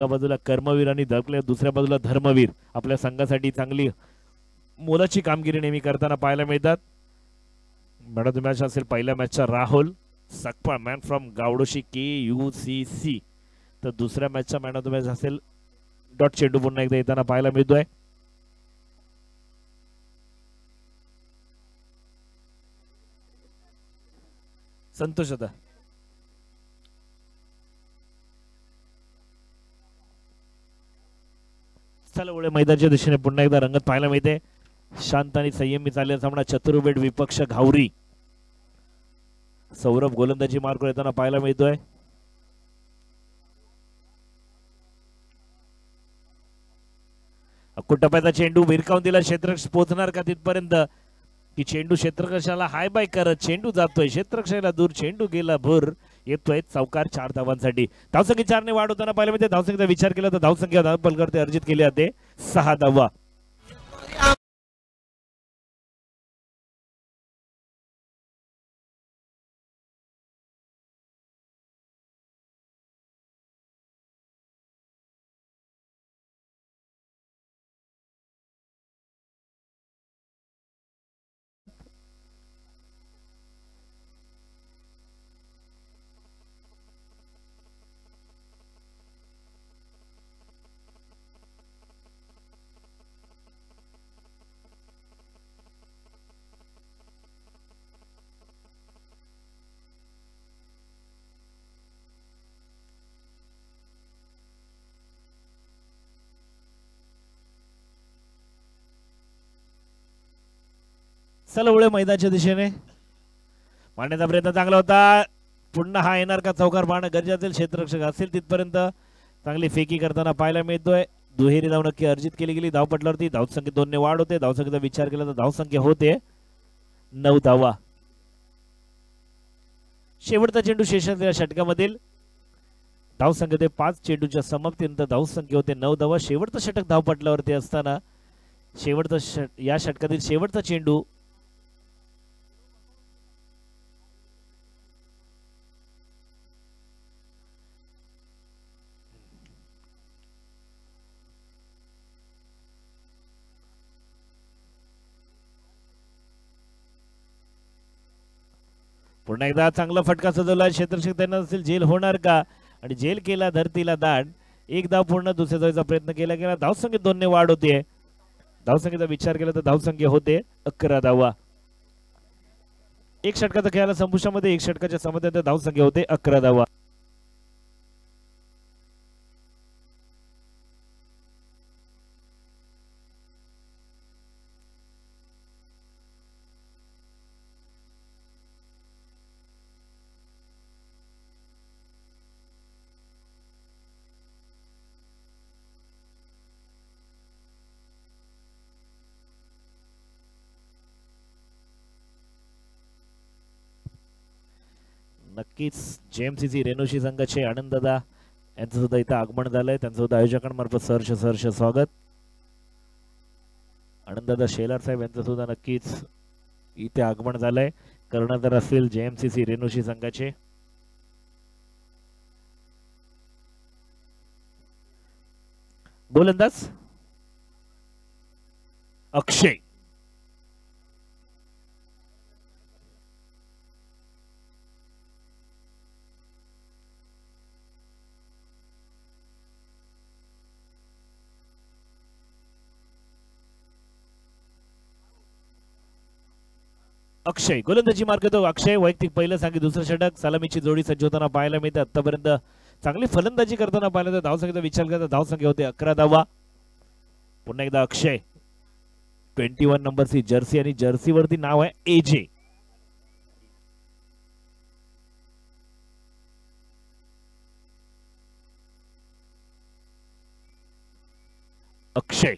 एका बाजूला कर्मवीर आणि दुसऱ्या बाजूला धर्मवीर आपल्या संघासाठी चांगली मोलाची कामगिरी नेहमी करताना पाहायला मिळतात. मॅन ऑफ द मॅच असेल पहिल्या मॅचचा Rahul Sakpal man from Gawdoshi KUCC. तर दुसऱ्या मॅचचा मॅन ऑफ द मॅच असेल डॉट चेंडू पुन्हा एकदा येताना पाहायला मिळतोय. संतोष आता चला ओळे मैदानाच्या दिशेने पुन्हा एकदा रंगत पाहायला मिळते. शांत आणि संयमी चाललेला सामना चतुर्वेद विपक्ष घावरी. सौरभ गोलंदाजी मार्ग येताना पाहायला मिळतोय. कुटप्याचा चेंडू भिरकावून दिला. क्षेत्ररक्षक पोहोचणार का तिथपर्यंत की चेंडू क्षेत्ररक्षकाला हाय बाय करत चेंडू जातोय क्षेत्ररक्षकाला दूर. चेंडू गेला भूर. येतोय चौकार 4 धावांसाठी. धावसंख्या 4 ने वाढ होताना पाहिलं म्हणजे धावसंख्येचा विचार केला तर धावसंख्या धावपलकरते अर्जित केली जाते 6 धावा. चला ओळे मैदानाच्या दिशेने मारण्याचा प्रयत्न चांगला होता. पुन्हा हा येणार का चौकार पाहणं गरजेचं. क्षेत्ररक्षक असेल तिथपर्यंत चांगली फेकी करताना पाहायला मिळतोय. दुहेरी धाव नक्की अर्जित केली गेली धावपटलावरती. धावसंख्येत 2 ने वाढ होते. धावसंख्येचा विचार केला तर धावसंख्या होते 9 धावा. शेवटचा चेंडू शेषाच्या षटकामधील धावसंख्या 5 चेंडूच्या समाप्तीनंतर धावसंख्या होते 9 धावा. शेवटचं षटक धावपटलावरती असताना या षटकातील शेवटचा चेंडू पुन्हा एकदा चांगला फटका सजवला. क्षेत्ररक्षक त्यांना असेल झेल होणार का आणि झेल केला धरतीला दांड. एक धाव पूर्ण दुसऱ्या धावेचा प्रयत्न केला गेला. धावसंख्येत 2 ने वाढ होते. धावसंख्येचा विचार केला तर धावसंख्या होते 11 धावा. एक षटकाचा खेळाला संपुष्टामध्ये एक षटकाच्या समाप्तीनंतर धावसंख्या होते 11 धावा. नक्कीच JMCC रेणुशी संघाचे आनंददा यांचं सुद्धा इथं आगमन झालंय. त्यांचं सुद्धा आयोजकांमार्फत सहर्ष स्वागत. आनंददा शेलार साहेब यांचं सुद्धा नक्कीच इथे आगमन झालंय. कर्णधार असेल JMCC रेणुशी संघाचे गोलंदाज अक्षय. अक्षय गोलंदाजी मार्ग तो. अक्षय वैयक्तिक पहिलं सांगी दुसरं षटक. सलामीची जोडी सज्ज होताना पाहायला मिळते. आतापर्यंत चांगली फलंदाजी करताना पाहिलं तर धावसंख्येचा विचार केला तर धावसंख्या होते 11 धावा. पुन्हा एकदा अक्षय 21 नंबरची जर्सी आणि जर्सीवरती नाव आहे AJ. अक्षय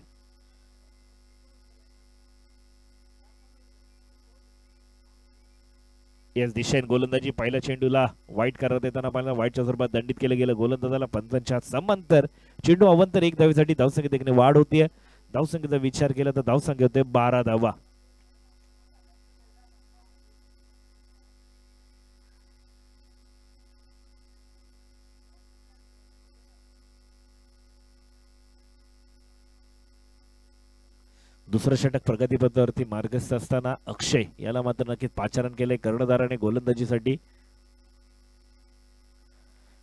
याच दिशेने गोलंदाजी. पहिल्या चेंडूला वाईट करत येताना पाहिलं वाईटच्या स्वरूपात दंडित केलं गेलं. गोलंदाजाला पंचांच्या समांतर चेंडू अवंतर 1 धावेसाठी धावसंख्येत 1 ने वाढ होतीये. धावसंख्येचा विचार केला तर धावसंख्या होते 12 धावा. दुसरं षटक प्रगतीपथावरती मार्गस्थ असताना अक्षय याला मात्र नक्कीच पाचारण केले कर्णधाराने गोलंदाजीसाठी.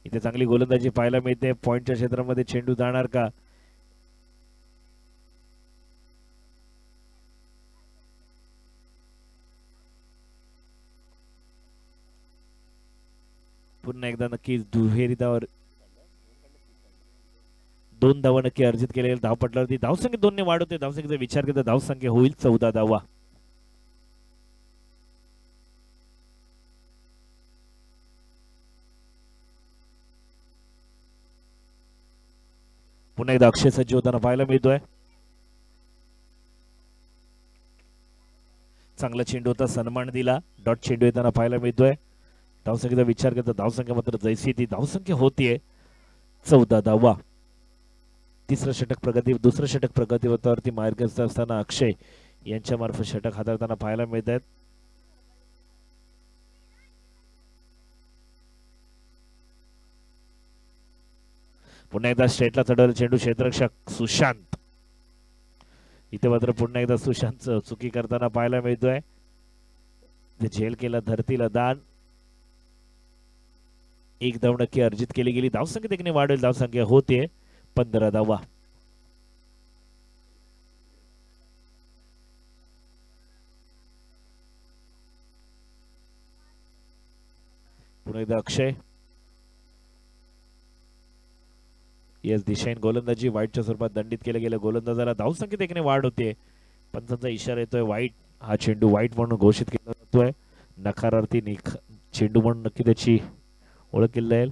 इथे चांगली गोलंदाजी पाहायला मिळते. पॉइंटच्या क्षेत्रामध्ये चेंडू जाणार का? पुन्हा एकदा नक्की दुहेरी धावावर 2 धावा नक्की अर्जित केलेल्या धावपटलावरती धावसंख्या 2 ने वाढ होते. धावसंख्येचा विचार करता धावसंख्या होईल 14 धावा. पुन्हा एकदा अक्षय सज्ज होताना पाहायला मिळतोय. चांगला चेंडू होता, सन्मान दिला. डॉट चेंडू येताना पाहायला मिळतोय. धावसंख्येचा विचार करता धावसंख्या मात्र जैसी ती धावसंख्या होतीये 14 धावा. दुसरं षटक प्रगतीपथावरती मार्गस्थ असताना अक्षय यांच्या मार्फत षटक हाताळताना पाहायला मिळत आहेत. पुन्हा एकदा स्ट्रेटला चढवलं चेंडू क्षेत्ररक्षक सुशांत. इथे मात्र पुन्हा एकदा सुशांत चुकी करताना पाहायला मिळतोय. झेल केला धरतीला दान. 1 धाव नक्की अर्जित केली गेली. धावसंख्या देखील वाढेल. धावसंख्या होते 15 धावा. पुन्हा एकदा अक्षय याच दिशेने गोलंदाजी वाईटच्या स्वरूपात दंडित केलं गेलं. गोलंदाजाला धावसंख्येत देखील वाढ होते. पंचांचा इशारा येतोय वाईट. हा चेंडू वाईट म्हणून घोषित केला जातोय. नकारार्थी चेंडू म्हणून नक्की त्याची ओळख केली जाईल.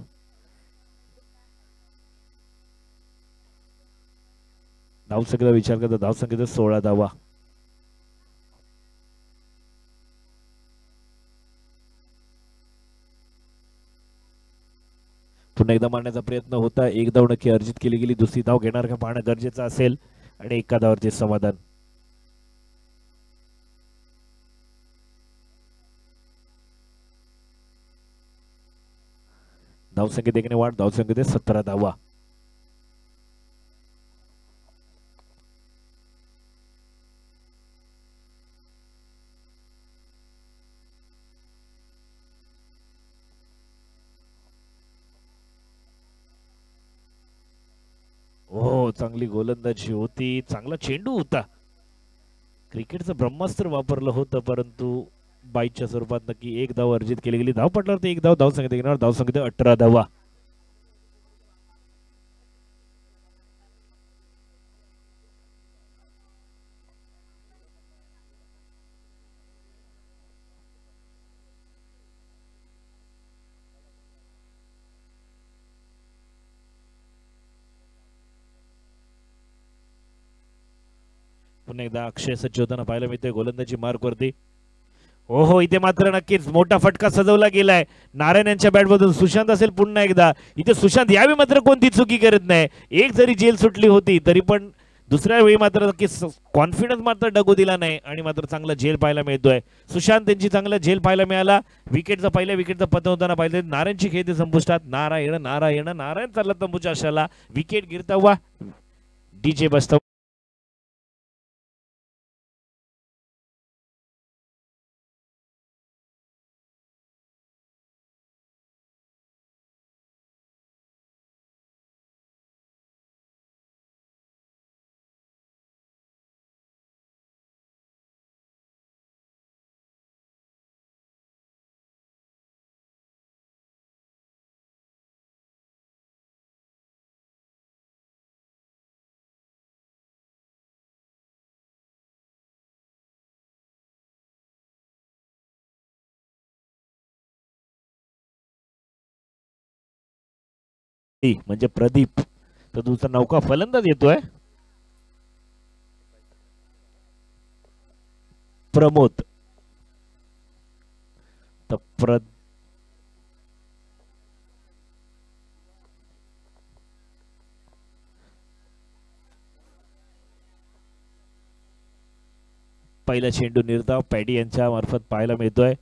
धावसंख्येचा विचार करता धावसंख्येचा 16 धावा. पुन्हा एकदा मारण्याचा प्रयत्न होता. 1 धाव नक्की अर्जित केली गेली. दुसरी धाव घेणार का पाहणं गरजेचं असेल. आणि 1 धावावरचे समाधान. धावसंख्येत देखील वाढ. धावसंख्येत 17 धावा. हो चांगली गोलंदाजी होती. चांगला चेंडू होता. क्रिकेटचं ब्रह्मास्त्र वापरलं होतं परंतु बाईच्या स्वरूपात नक्की 1 धाव अर्जित केली गेली. धाव पटल्यावर 1 धाव. धावसंख्येत 18 धावा. पुन्हा एकदा अक्षय सज्ज होताना पाहायला मिळतोय गोलंदाजी मार्क वरती. हो इथे मात्र नक्कीच मोठा फटका सजवला गेलाय. नारायण यांच्या बॅट मधून सुशांत असेल पुन्हा एकदा. इथे सुशांत यावेळी मात्र कोणती चुकी करत नाही. एक जरी जेल सुटली होती तरी पण दुसऱ्या वेळी मात्र नक्कीच कॉन्फिडन्स मात्र डगू दिला नाही आणि मात्र चांगला झेल पाहायला मिळतोय. सुशांत यांची चांगला झेल पाहायला मिळाला. पहिल्या विकेटचा पतन होताना पाहिजे. नारायणची खेळते संपुष्टात. नारायण चालला तंबूच्या आशाला. विकेट गिरतावा डीजे बसता. म्हणजे प्रदीप तर दुसरा नौका फलंदाज येतोय. प्रमोद तर पहिला चेंडू निर्धाव पॅडी यांच्या मार्फत पाहायला मिळतोय.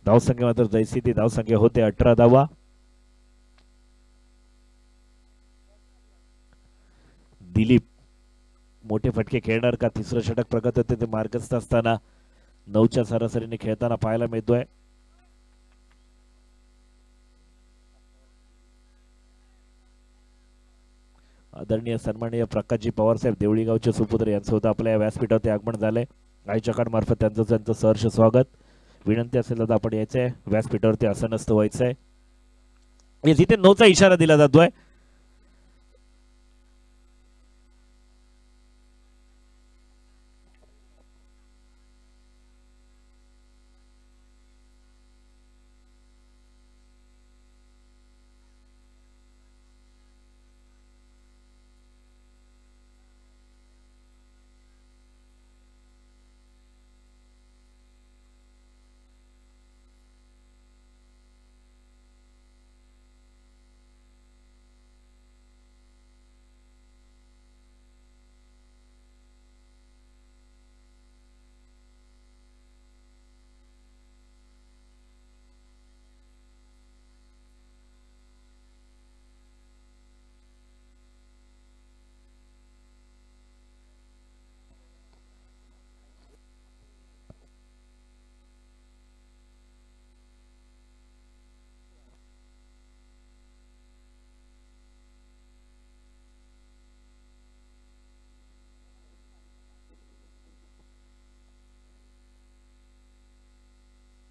धावसंख्या मात्र जैसी ती धावसंख्या होते 18 धावा. दिलीप मोठे फटके खेळणार का? तिसरं षटक प्रगत होते ते मार्गस्थ असताना 9च्या सरासरीने खेळताना पाहायला मिळतोय. आदरणीय सन्माननीय प्रकाशजी पवार साहेब देवळी गावचे सुपुत्र यांचं होतं आपल्या व्यासपीठावरती आगमन झालंय. आयोजकां मार्फत त्यांचं सहर्ष स्वागत. विनंती असेल दादा आपण यायचंय व्यासपीठावरती आसनस्थ व्हायचंय. जिथे 9चा इशारा दिला जातोय.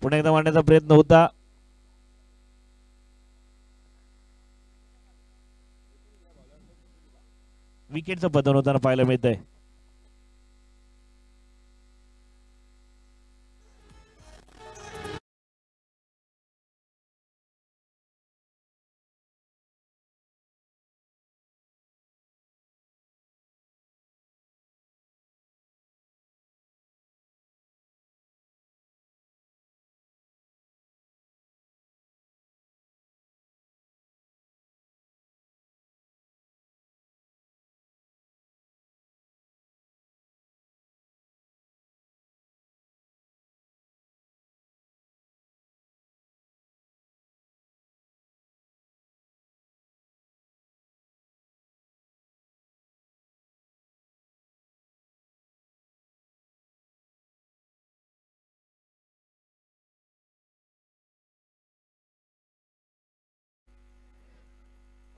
पुन्हा एकदा मारण्याचा प्रयत्न होता. विकेटचं पतन होताना पाहायला मिळतंय.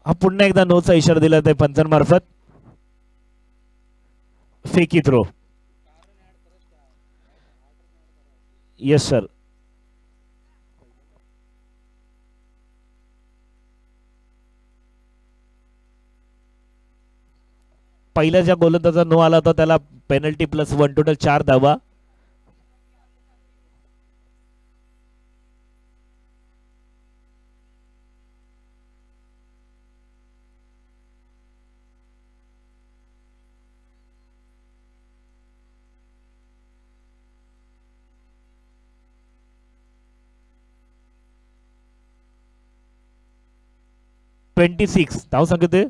हा पुन्हा एकदा 9चा इशारा दिला आहे पंचांमार्फत. फेकी थ्रो. Yes sir. पहिल्या ज्या गोलंदाजा नो आला होता त्याला पेनल्टी +1 टोटल 4 धावा. (26) धाव संख्या ते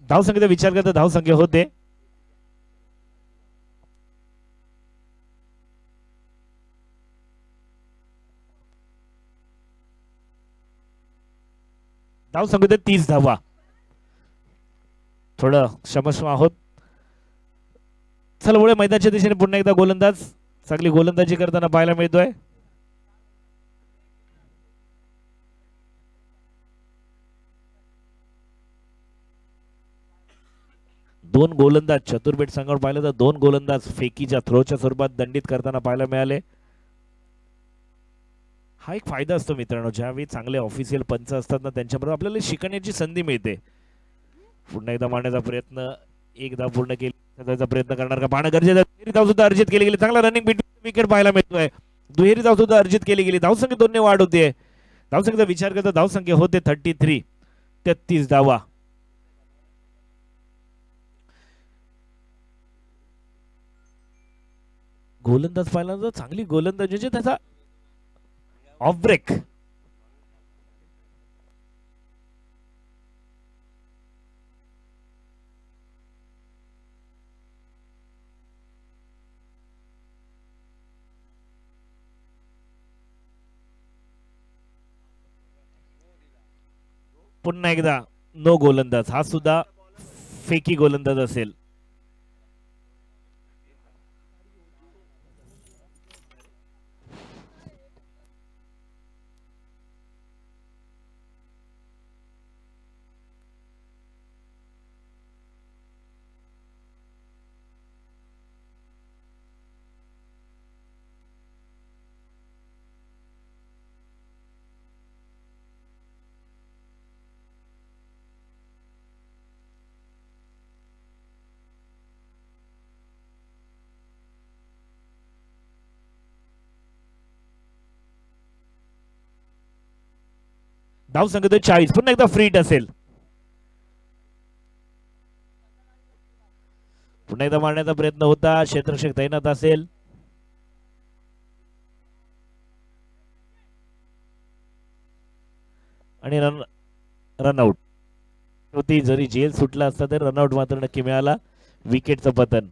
धाव संख्येचा विचार करता धाव संख्या होते. धाव संख्येत 30 धावा. थोडं क्षमस्व आहोत. चला पुढे मैदानाच्या दिशेने पुन्हा एकदा गोलंदाज चांगली गोलंदाजी करताना पाहायला मिळतोय. दोन गोलंदाज चतुर्भेट संघावर पाहिलं तर दोन गोलंदाज फेकीच्या थ्रोच्या स्वरूपात दंडित करताना पाहायला मिळाले. हा एक फायदा असतो मित्रांनो, ज्यावेळी चांगले ऑफिशियल पंच असतात ना त्यांच्याबरोबर आपल्याला शिकण्याची संधी मिळते. पुन्हा एकदा मारण्याचा प्रयत्न, एकदा पूर्ण केला प्रयत्न करणार का पाहणं गरजेचं. दुहेरी धाव सुद्धा अर्जित केली गेली. चांगला रनिंग विकेट पाहायला मिळतोय. दुहेरी धाव सुद्धा अर्जित केली गेली. धावसंख्या 2 ने वाढ होते. धावसंख्येचा विचार करता धावसंख्या होते 33, 33 धावा. गोलंदाज पाहिला तर चांगली गोलंदाज म्हणजे त्याचा ऑफ ब्रेक. पुन्हा एकदा नो गोलंदाज. हा सुद्धा फेकी गोलंदाज असेल. धावसंख्या 40. पुन्हा एकदा फ्रीट असेल. पुन्हा एकदा मारण्याचा प्रयत्न होता. क्षेत्ररक्षक तैनात असेल. आणि रनआउट होती. जरी जेल सुटला असता तरी रनआउट मात्र नक्की मिळाला. विकेटचं पतन.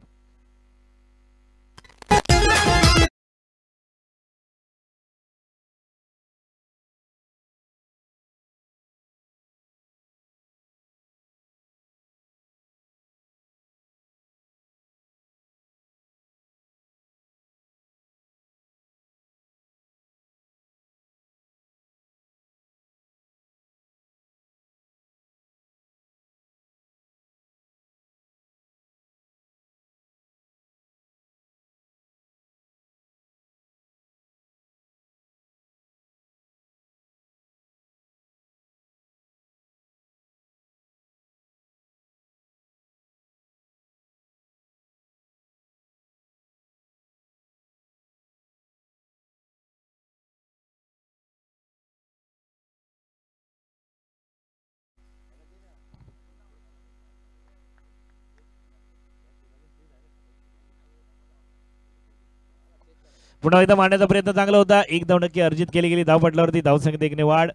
पुन्हा एकदा मारण्याचा प्रयत्न चांगला होता. एक धाव नक्की अर्जित केली गेली. धावपटलावरती धावसंख्येत 1 ने वाढ.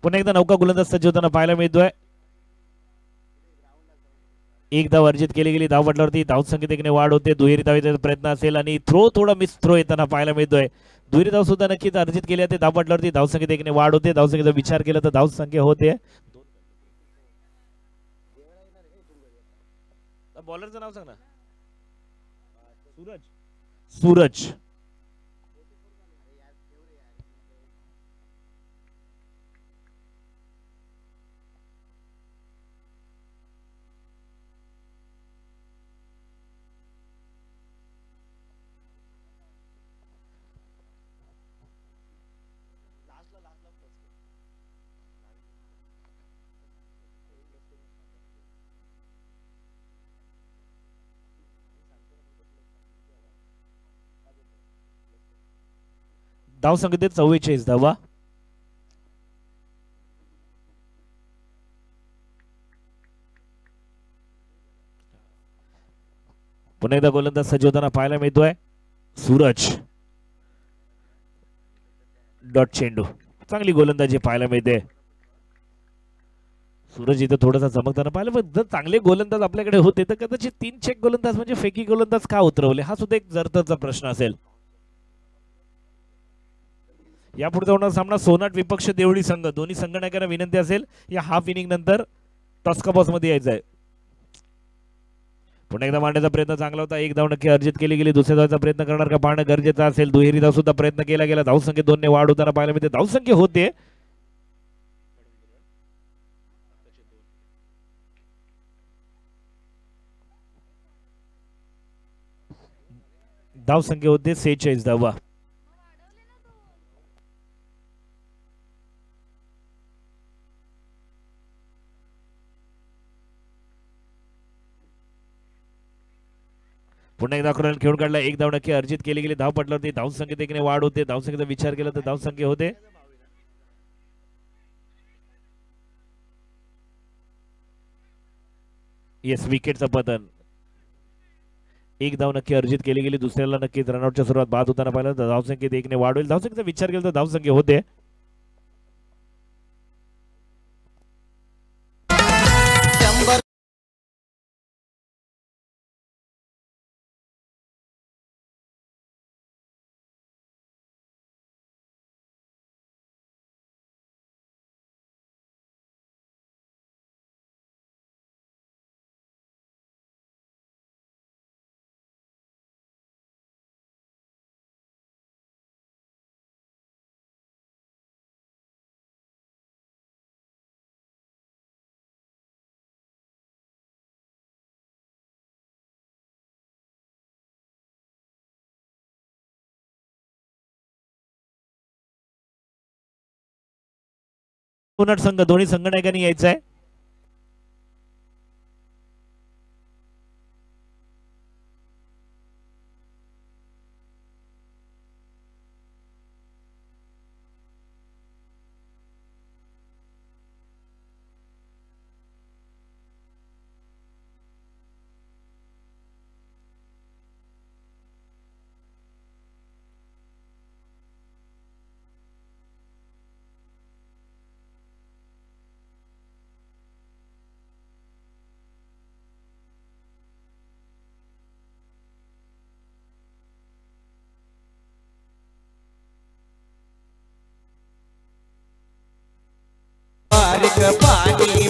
पुन्हा एकदा नौका गोलंदाज सज्ज होताना पाहायला मिळतोय. एक धाव अर्जित केली गेली. धावपटलावरती धावसंख्येत 1 ने वाढ होते. दुहेरी धावेचा प्रयत्न असेल आणि थ्रो थोडा मिस थ्रो येताना पाहायला मिळतोय. दुहेरी धाव सुद्धा नक्कीच अर्जित केली जाते. धावपटलावरती धावसंख्येत 1 ने वाढ होते. धावसंख्येचा विचार केला तर धावसंख्या होते. बॉलरचं नाव सांग ना. सूरज. धावसंख्येत 44 धावा. पुन्हा एकदा गोलंदाज सज्ज होताना पाहायला मिळतोय. सूरज. डॉट चेंडू. चांगली गोलंदाजी पाहायला मिळते. सूरज इथं थोडासा चमकताना पाहिलं. पण जर चांगले गोलंदाज आपल्याकडे होते तर कदाचित 3 चेक गोलंदाज म्हणजे फेकी गोलंदाज का उतरवले, हा सुद्धा एक जरतरचा प्रश्न असेल. यापुढचा होणार सामना सोनाट विपक्ष देवळी संघ. दोन्ही संघनायकांना विनंती असेल या हाफ इनिंग नंतर टॉस का बॉस मध्ये यायचं आहे. पुन्हा एकदा मांडण्याचा प्रयत्न चांगला होता. एक धाव नक्की अर्जित केली गेली. दुसऱ्या धावचा प्रयत्न करणार का पाहणं गरजेचं असेल. दुहेरी धाव सुद्धा प्रयत्न केला गेला. धावसंख्येत 2 ने वाढ होताना पाहायला मिळते. धावसंख्या होते धावसंख्या होते 46 धावा. पुन्हा एकदा आक्रमण खेळून काढला. एक धाव नक्की अर्जित केली गेली. धाव पटल्यावरती धावसंख्येत 1 ने वाढ होते. धावसंख्येचा विचार केला तर धावसंख्या होते येस विकेटचं पतन. एक धाव नक्की अर्जित केली गेली. दुसऱ्याला नक्कीच रनआउटच्या सुरुवात बाद होताना पाहिलं तर धावसंख्येत 1 ने वाढ होईल. धावसंख्येचा विचार केला तर धावसंख्या होते संघ दोन्ही संघनायकांनी यायचं आहे. पाणी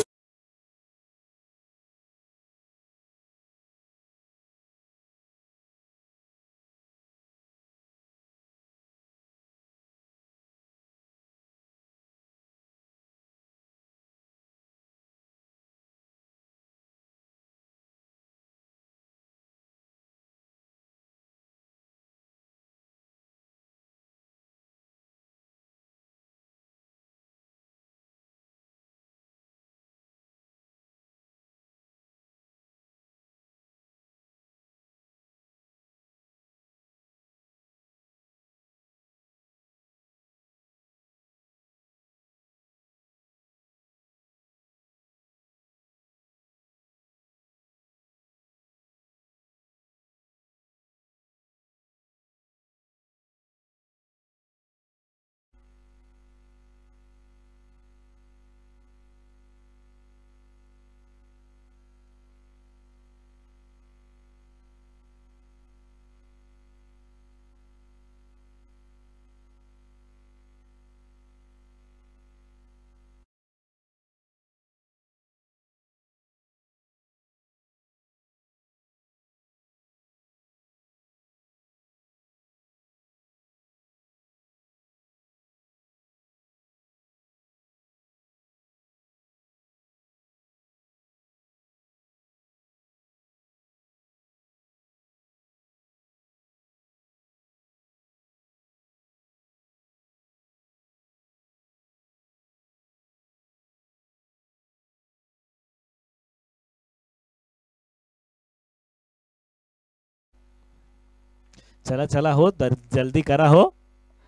चला चला हो तर जल्दी करा हो.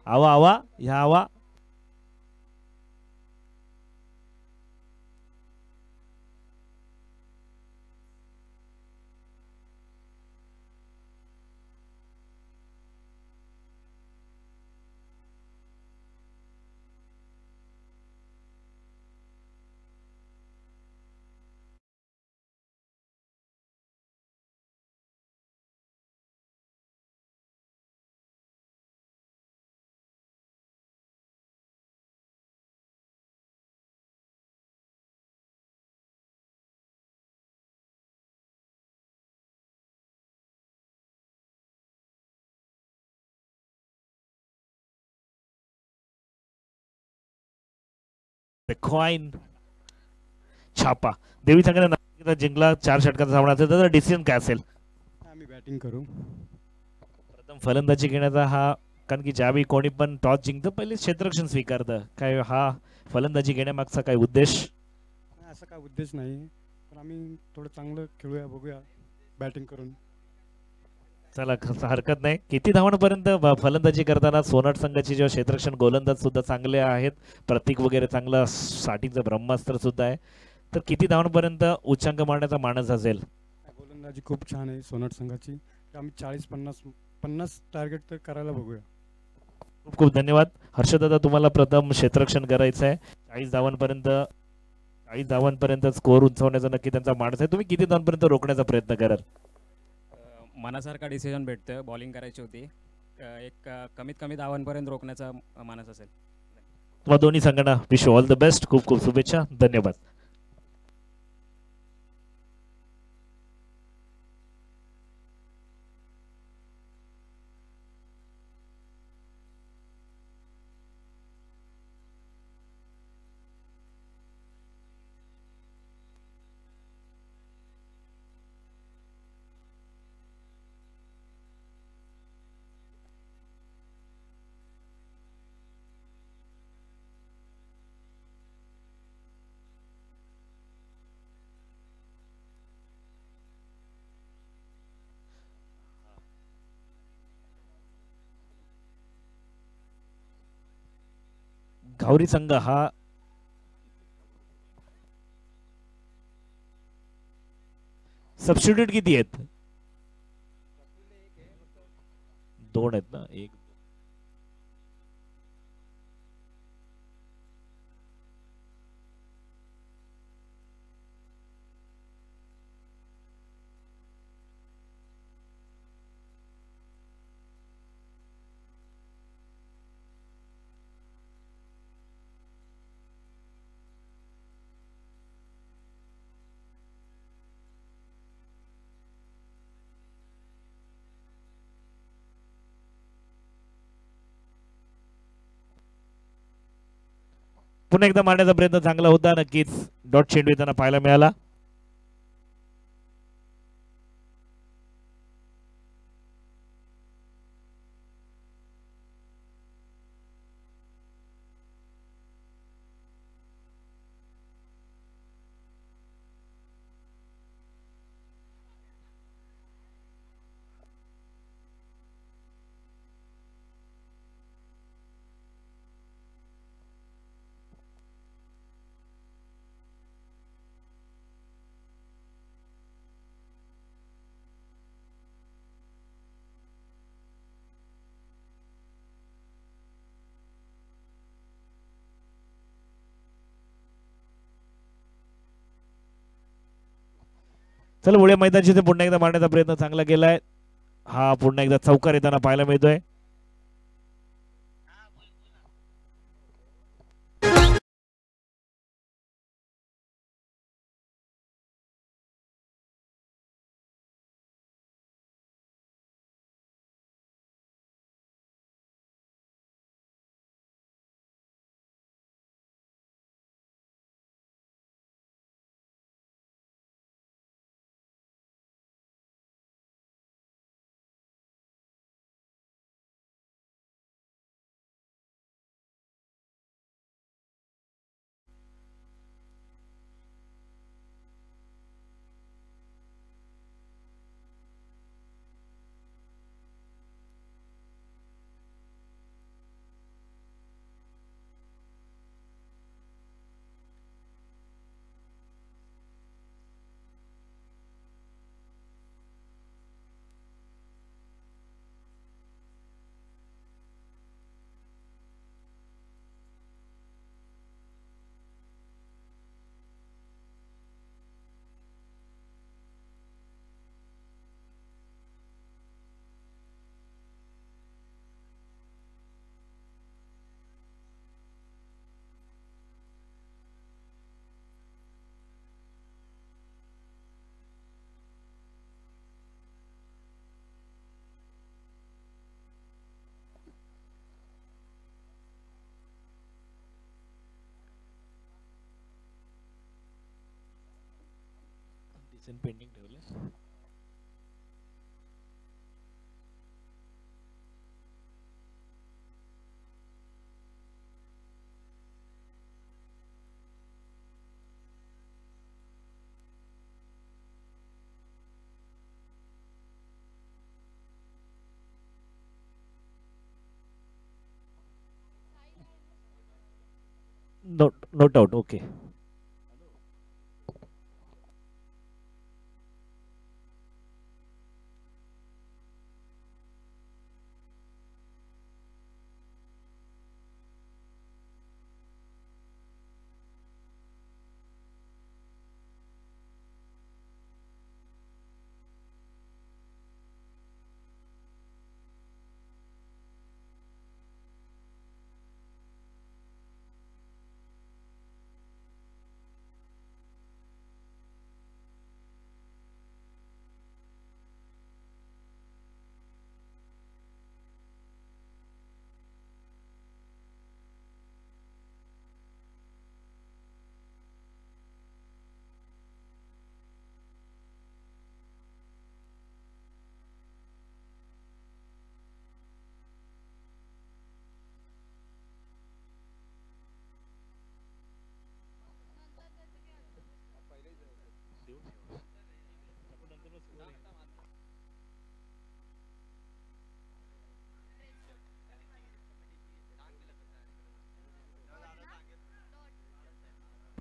आवा आवा ह्या आवा. कॉइन छापा देवी संघाने जिंकला 4 षटकांचा सामना असेल तर डिसिजन काय असेल? आम्ही बॅटिंग करू. प्रथम फलंदाजी घेण्याचा हा, कारण की ज्यावेळी कोणी पण टॉस जिंकतं पहिले क्षेत्ररक्षण स्वीकारतं. काय हा फलंदाजी घेण्यामागचा काय उद्देश? नाही, असा काय उद्देश नाही, पण आम्ही थोडं चांगलं खेळूया, बघूया बॅटिंग करून. चला हरकत नाही. किती धावांपर्यंत फलंदाजी करताना सोनाट संघाची जेव्हा क्षेत्ररक्षण गोलंदाज सुद्धा चांगले आहेत, प्रतीक वगैरे चांगला, साठीचं ब्रह्मास्त्र सुद्धा आहे, तर किती धावांपर्यंत उच्चांक मारण्याचा मानस असेल? गोलंदाजी खूप छान आहे सोनाट संघाची. आम्ही 40-50 टार्गेट तर करायला बघूया. खूप खूप धन्यवाद हर्षदादा. तुम्हाला प्रथम क्षेत्ररक्षण करायचं आहे. 40 धावांपर्यंत स्कोअर उंचवण्याचा नक्की त्यांचा मानस आहे. तुम्ही किती धावांपर्यंत रोखण्याचा प्रयत्न कराल? मनासारखा डिसिजन भेटतं. बॉलिंग करायची होती, एक कमीत कमी धावांपर्यंत रोखण्याचा मानस असेल. तुम्हा दोन्ही संघांना विश ऑल द बेस्ट. खूप खूप शुभेच्छा. धन्यवाद. घावरी संघ हा सबस्टिट्यूट किती आहेत? 2 आहेत ना? एक पुन्हा एकदा मारण्याचा प्रयत्न चांगला होता. नक्कीच डॉट चेंडू येताना पाहायला मिळाला. चला पुढे मैदानाची पुन्हा एकदा मारण्याचा प्रयत्न चांगला केलाय. हा पुन्हा एकदा चौकार येताना पाहायला मिळतोय. पेंडिंग ठेवले. Note out. ओके.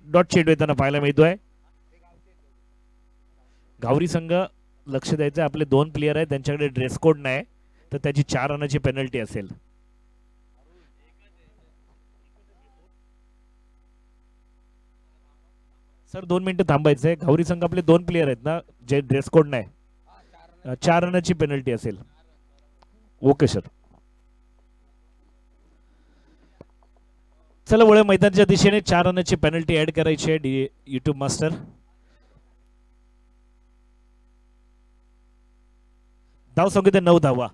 डॉट चेंडू येताना पाहायला मिळतोय. गावरी संघ लक्ष द्यायचं, आपले 2 प्लेयर आहेत, त्यांच्याकडे ड्रेस कोड नाही, तर त्याची 4 रनाची पेनल्टी असेल. सर 2 मिनिटं थांबायचंय. गावरी संघ आपले 2 प्लेयर आहेत ना, जे ड्रेस कोड नाही, 4 रनाची पेनल्टी असेल. Okay sir. चला वळे मैदानाच्या दिशेने 4 रनाची पेनल्टी ऍड करायची आहे युट्यूब मास्टर. धाव संख्या 9 धावा.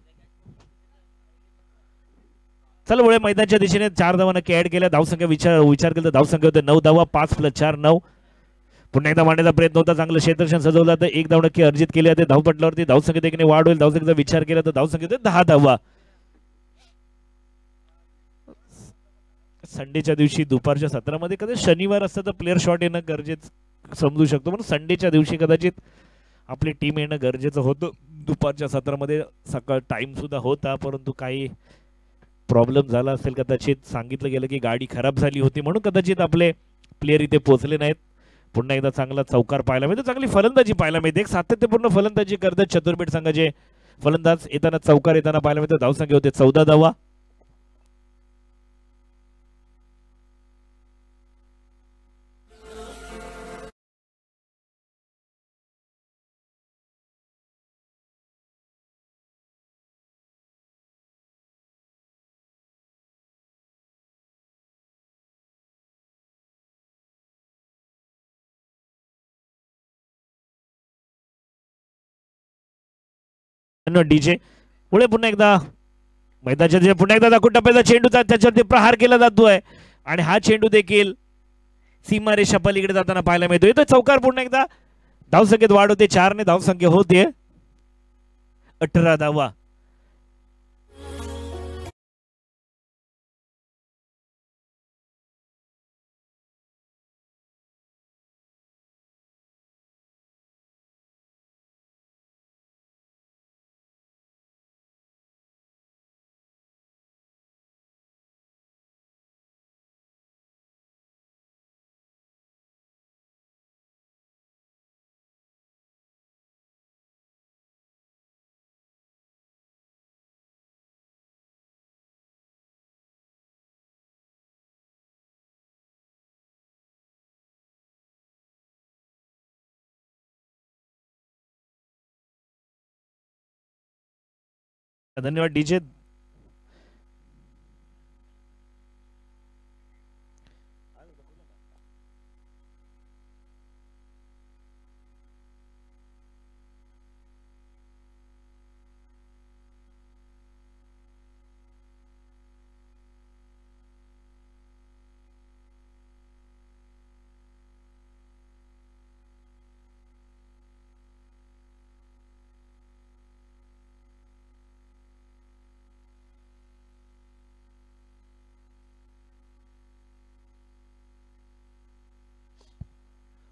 चला वळे मैदानाच्या दिशेने 4 धावा नक्की ऍड केल्या. धावसंख्या विचार केला तर धावसंख्या होते 9 धावा. 5 + 4 9. पुन्हा एकदा मांडण्याचा प्रयत्न होता, चांगलं क्षेत्ररक्षण सजवलं तर 1 धाव नक्की अर्जित केली जाते. धावपटलावरती धावसंख्येत एकने वाढ होईल. धावसंख्येचा विचार केला तर धावसंख्या होते 10 धावा. संडेच्या दिवशी दुपारच्या सत्रामध्ये कदाचित शनिवार असतं तर प्लेअर शॉट येणं गरजेचं समजू शकतो, पण संडेच्या दिवशी कदाचित आपली टीम येणं गरजेचं होतं. दुपारच्या सत्रामध्ये सकाळ टाइम सुद्धा होता, परंतु काही प्रॉब्लेम झाला असेल, कदाचित सांगितलं गेलं की गाडी खराब झाली होती म्हणून कदाचित आपले प्लेयर इथे पोहोचले नाहीत. पुन्हा एकदा चांगला चौकार पाहायला मिळतो, चांगली फलंदाजी पाहायला मिळते. एक सातत्यपूर्ण फलंदाजी करतात चतुर्भेट संघाचे फलंदाज. येताना चौकार येताना पाहायला मिळतो. धावसंख्या होते 14 धावा. डीजे पुढे पुन्हा एकदा मैदानाच्या पुन्हा एकदा दाखवून टप्प्याचा चेंडूचा त्याच्यावरती प्रहार केला जातोय आणि हा चेंडू देखील सीमारेषा पलीकडे जाताना पाहायला मिळतो. येतो चौकार. पुन्हा एकदा धावसंख्येत वाढ होते. 4 ने धावसंख्या होते 18 धावा. धन्यवाद डीजे.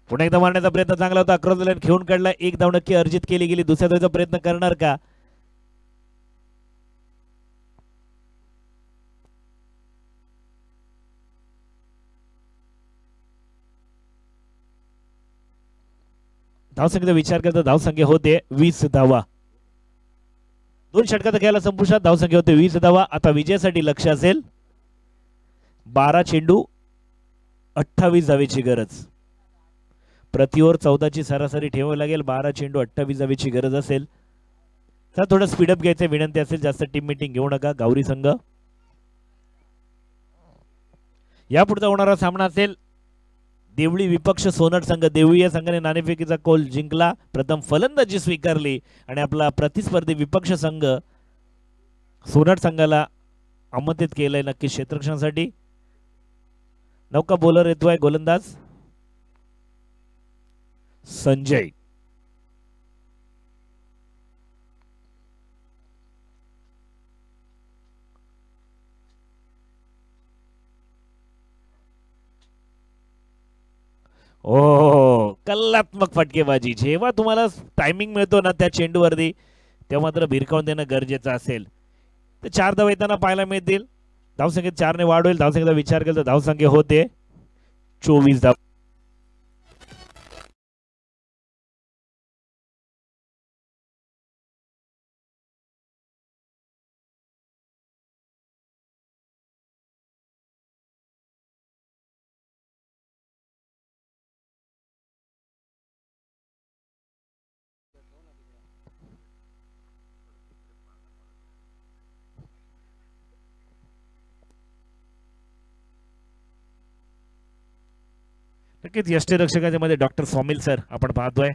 पुन्हा एकदा मारण्याचा प्रयत्न चांगला होता, अक्रॉस द लाईन खेळून काढला, 1 धाव नक्की अर्जित केली गेली. दुसऱ्या धावेचा प्रयत्न करणार का? धावसंख्येचा विचार करता धावसंख्या होते 20 धावा. 2 षटकाचा खेळाला संपुष्टात, धावसंख्या होते 20 धावा. आता विजयासाठी लक्ष असेल 12 चेंडू 28 धावेची गरज. प्रति ओव्हर 14 ची सरासरी ठेवावी लागेल. 12 चेंडू 28 धावेची गरज असेल. तर थोडं स्पीडअप घ्यायचं विनंती असेल, जास्त टीम मीटिंग घेऊ नका. गावरी संघ यापुढचा होणारा सामना असेल देवळी विपक्ष सोनट संघ. देवळी या संघाने नाणेफेकीचा कौल जिंकला, प्रथम फलंदाजी स्वीकारली आणि आपला प्रतिस्पर्धी विपक्ष संघ सोनट संघाला आमंत्रित केलंय नक्की क्षेत्ररक्षणासाठी. नौका बॉलर येतोय गोलंदाज संजय. ओ कल्लात्मक फटकेबाजी. जेव्हा तुम्हाला टायमिंग मिळतो ना त्या चेंडूवरती, तेव्हा मात्र भिरकावून देणं गरजेचं असेल. तर 4 धावा येताना पाहायला मिळतील. धावसंख्येत 4 ने वाढ होईल. धावसंख्येचा विचार केला तर धावसंख्या होते 24 धाव. नक्कीच यष्टीरक्षकाच्या मध्ये डॉक्टर स्वामिल सर आपण पाहतोय.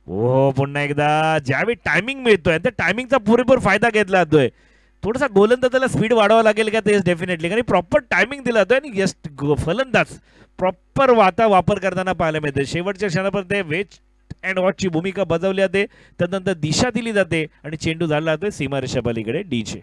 हो पुन्हा एकदा ज्यावेळी टायमिंग मिळतोय त्या टायमिंगचा पुरेपूर फायदा घेतला जातोय. थोडासा गोलंदाजाला स्पीड वाढवावं लागेल का ते डेफिनेटली, कारण प्रॉपर टायमिंग दिला जातोय आणि फलंदाज प्रॉपर वापर करताना पाहायला मिळते. शेवटच्या क्षणापर्यंत वेट अँड वॉचची भूमिका बजावली जाते, त्यानंतर दिशा दिली जाते आणि चेंडू झाला जातोय सीमारेषा पलीकडे डीचे.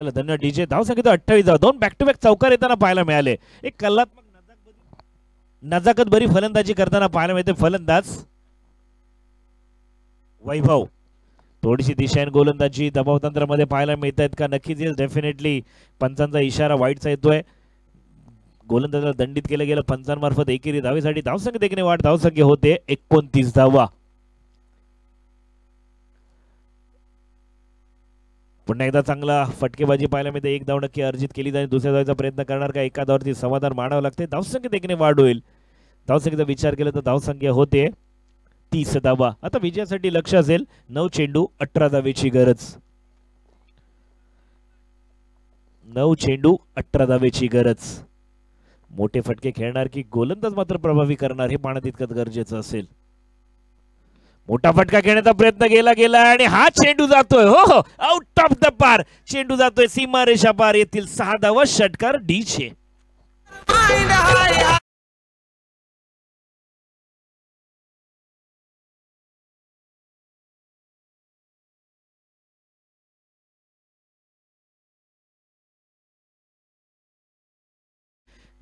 धन्यवाद डीजे. धावसंख्या 28 धावा. 2 बॅक टू बॅक चौकार येताना पाहायला मिळाले. एक कल्लात्मक नजाकत भरी फलंदाजी करताना पाहायला मिळते फलंदाज वैभव. थोडीशी दिशाहीन गोलंदाजी दबाव तंत्रामध्ये पाहायला मिळत आहेत का? नक्कीच येईल डेफिनेटली. पंचांचा इशारा वाईटचा येतोय. गोलंदाजाला दंडित केलं गेलं पंचांमार्फत एकेरी धावेसाठी. धावसंख्येत 1 ने वाढ. धावसंख्या होते 29 धावा. पुन्हा एकदा चांगला फटकेबाजी पाहायला मिळते. 1 धाव नक्की अर्जित केली जाईल. दुसऱ्या धावेचा प्रयत्न करणार का? एका धावावरती समाधान मानावं लागते. धावसंख्येत 1 ने वाढ होईल. धावसंख्येचा विचार केला तर धावसंख्या होते 30 धावा. आता विजयासाठी लक्ष असेल 9 चेंडू 18 धावेची गरज. 9 चेंडू 18 धावेची गरज. मोठे फटके खेळणार की गोलंदाज मात्र प्रभावी करणार हे पाहणं तितकंच गरजेचं असेल. मोठा फटका खेळण्याचा प्रयत्न गेला आणि हा चेंडू जातोय हो आउट ऑफ द पार. चेंडू जातोय सीमारेषा पार. येथील 6 धावा षटकार डीचे.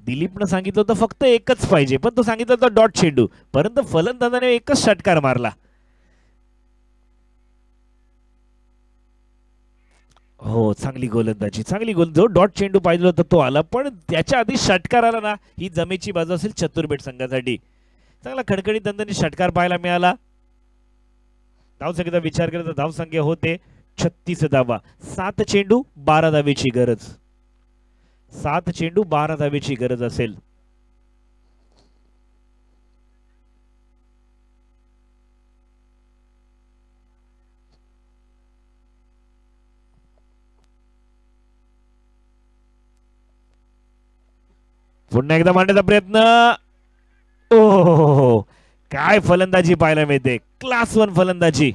दिलीपनं सांगितलं होतं फक्त एकच पाहिजे, पण तो सांगितलं होतं डॉट चेंडू, परंतु फलंदाजाने एकच षटकार मारला. हो चांगली गोलंदाजी, चांगली गोल. जो डॉट चेंडू पाहिजे होता तो आला, पण त्याच्या आधी षटकार आला ना, ही जमेची बाजू असेल चतुर्भेट संघासाठी. चांगला खडखडीत दणदणीत षटकार पाहायला मिळाला. धावसंख्येचा विचार केला तर धावसंख्या होते 36 धावा. 7 चेंडू 12 धावेची गरज. 7 चेंडू 12 धावेची गरज असेल. पुन्हा एकदा मांडण्याचा प्रयत्न. ओ काय फलंदाजी पाहायला मिळते, क्लास 1 फलंदाजी.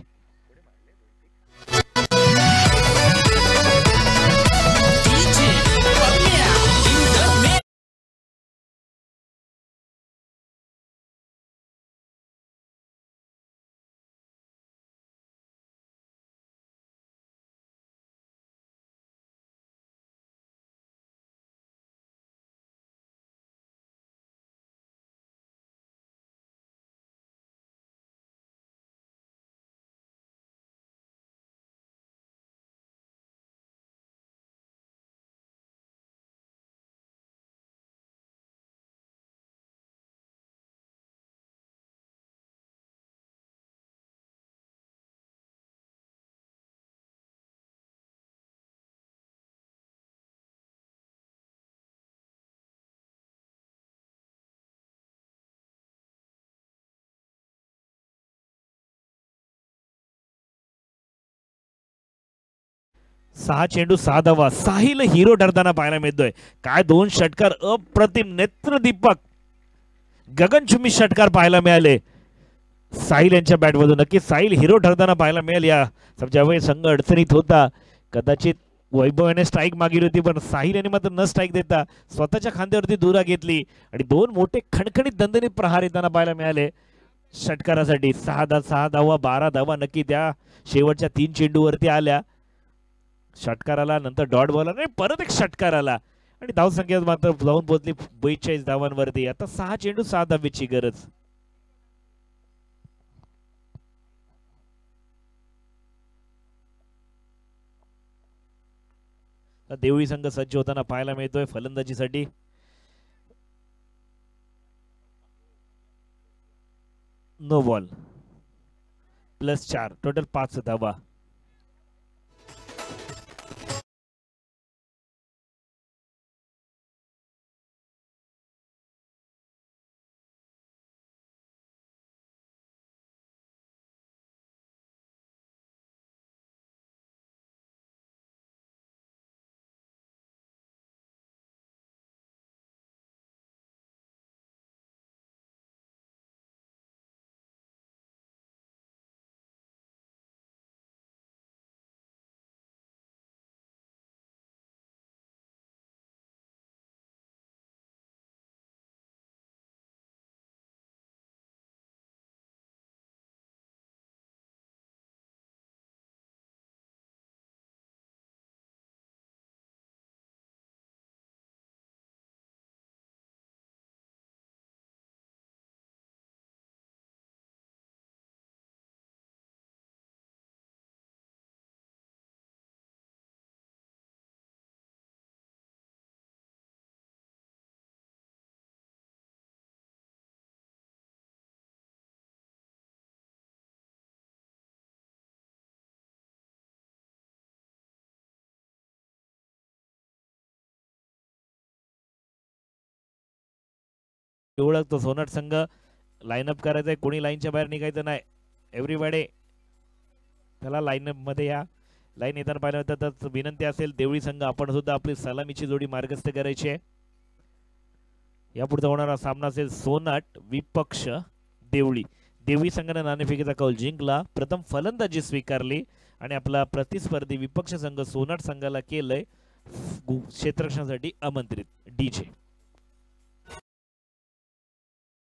6 चेंडू 6 धावा. साहिल हिरो ठरताना पाहायला मिळतोय. काय 2 षटकार अप्रतिम, नेत्रदीपक गगनचुंबी षटकार पाहायला मिळाले साहिल यांच्या बॅटमधून. नक्की साहिल हिरो ठरताना पाहायला मिळेल. या ज्यावेळी संघ अडचणीत होता, कदाचित वैभव याने स्ट्राईक मागितली होती, पण साहिल यांनी मात्र न स्ट्राईक देता स्वतःच्या खांद्यावरती दुरा घेतली आणि 2 मोठे खणखणीत दणदणीत प्रहार येताना पाहायला मिळाले षटकारासाठी. 6 धावा 12 धावा नक्की त्या शेवटच्या 3 चेंडूवरती आल्या. षटकार आला, नंतर डॉट बॉल आला, परत एक षटकार आला आणि धावसंख्या मात्र जाऊन पोहोचली 42 धावांवरती. आता 6 चेंडू 6 धावेची गरज. देवळी संघ सज्ज होताना पाहायला मिळतोय फलंदाजीसाठी. नो बॉल, +4, टोटल 5 धावा. ओळखतो सोनाट संघ. लाईनअप करायचंय, कोणी लाईनच्या बाहेर निघायचं नाही. एव्हरीबडी त्याला लाईनअप मध्ये या. लाईन येताना पाहिलं होतं तर विनंती असेल देवळी संघ आपण सुद्धा आपली सलामीची जोडी मार्गस्थ करायची आहे. यापुढचा होणारा सामना असेल सोनाट विपक्ष देवळी. देवळी संघाने नाणेफेकीचा कौल जिंकला, प्रथम फलंदाजी स्वीकारली आणि आपला प्रतिस्पर्धी विपक्ष संघ सोनाट संघाला केलंय क्षेत्ररक्षणासाठी आमंत्रित. डीजे